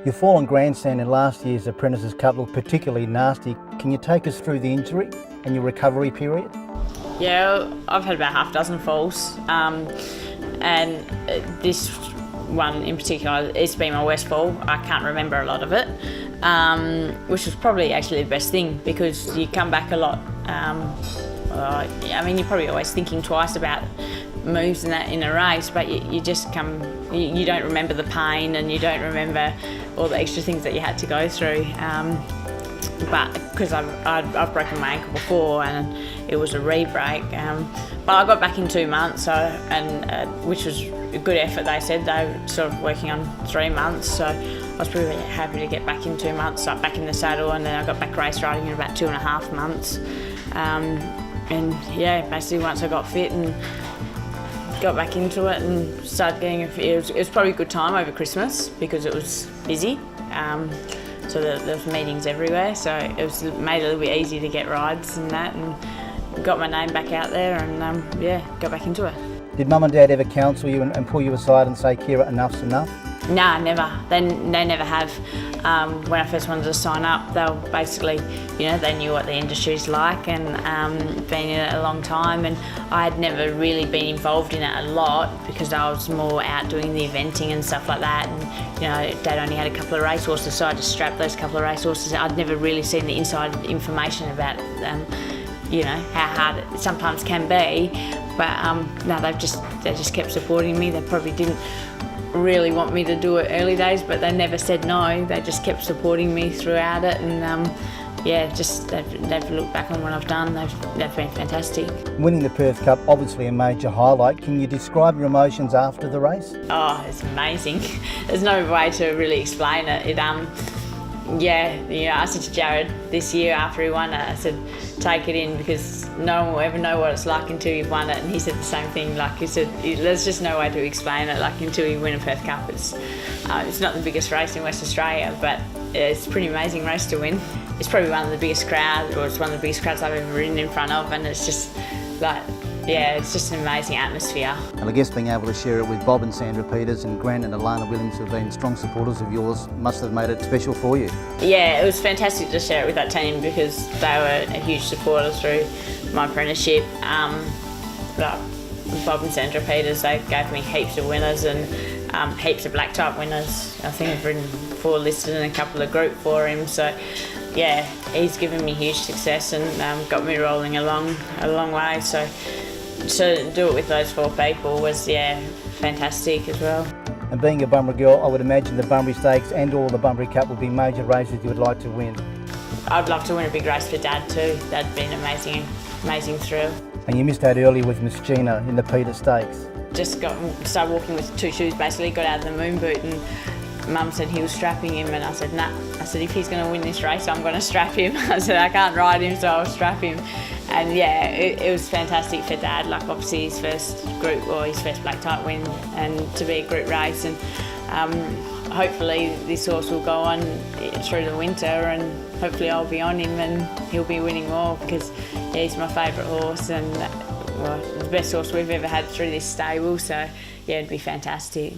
Your fall on grandstand in last year's Apprentices Cup looked particularly nasty. Can you take us through the injury and your recovery period? Yeah, I've had about half a dozen falls, and this one in particular, it's been my worst fall. I can't remember a lot of it, which was probably actually the best thing, because you come back a lot. I mean, you're probably always thinking twice about moves and that in a race, but you just come, you don't remember the pain, and you don't remember all the extra things that you had to go through. But because I've broken my ankle before, and it was a re-break, but I got back in 2 months, which was a good effort. They said they were sort of working on 3 months, so I was pretty happy to get back in 2 months, start back in the saddle, and then I got back race riding in about 2.5 months. And yeah, basically once I got fit and got back into it and started getting it was probably a good time over Christmas because it was busy. So there was meetings everywhere, so it made it a little bit easy to get rides and that, and got my name back out there, and yeah, got back into it. Did Mum and Dad ever counsel you and pull you aside and say, Kyra, enough's enough? No, never. They never have. When I first wanted to sign up, they were basically, they knew what the industry's like, and been in it a long time, and I had never really been involved in it a lot because I was more out doing the eventing and stuff like that, and Dad only had a couple of racehorses, so I just strapped those couple of racehorses. I'd never really seen the inside information about how hard it sometimes can be, but no, they just kept supporting me. They probably didn't really want me to do it early days, but they never said no. They just kept supporting me throughout it, and they've looked back on what I've done. They've been fantastic. Winning the Perth Cup, obviously a major highlight. Can you describe your emotions after the race? Oh, it's amazing. There's no way to really explain it. I said to Jared this year after he won it, I said, take it in, because no one will ever know what it's like until you've won it. And he said the same thing. Like he said, there's just no way to explain it. Like until you win a Perth Cup, it's not the biggest race in West Australia, but it's a pretty amazing race to win. It's probably one of the biggest crowds, or it's one of the biggest crowds I've ever ridden in front of, and it's just like, yeah, it's just an amazing atmosphere. And I guess being able to share it with Bob and Sandra Peters and Grant and Alana Williams, who have been strong supporters of yours, must have made it special for you. Yeah, it was fantastic to share it with that team because they were a huge supporter through my apprenticeship. Bob and Sandra Peters, they gave me heaps of winners and heaps of black type winners. I think I've ridden 4 listed and a couple of group for him. So yeah, he's given me huge success and got me rolling along a long way. So to do it with those 4 people was, fantastic as well. And being a Bunbury girl, I would imagine the Bunbury Stakes and all the Bunbury Cup would be major races you would like to win. I'd love to win a big race for Dad too. That'd be an amazing thrill. And you missed out earlier with Miss Gina in the Peter Stakes. Just started walking with 2 shoes basically, got out of the moon boot, and Mum said he was strapping him, and I said, nah. I said, if he's going to win this race, I'm going to strap him. I said, I can't ride him, so I'll strap him. And yeah, it was fantastic for Dad, like obviously his first group, or his first black type win, and to be a group race. And hopefully this horse will go on through the winter, and hopefully I'll be on him and he'll be winning more, because he's my favourite horse, and the best horse we've ever had through this stable. So yeah, it'd be fantastic.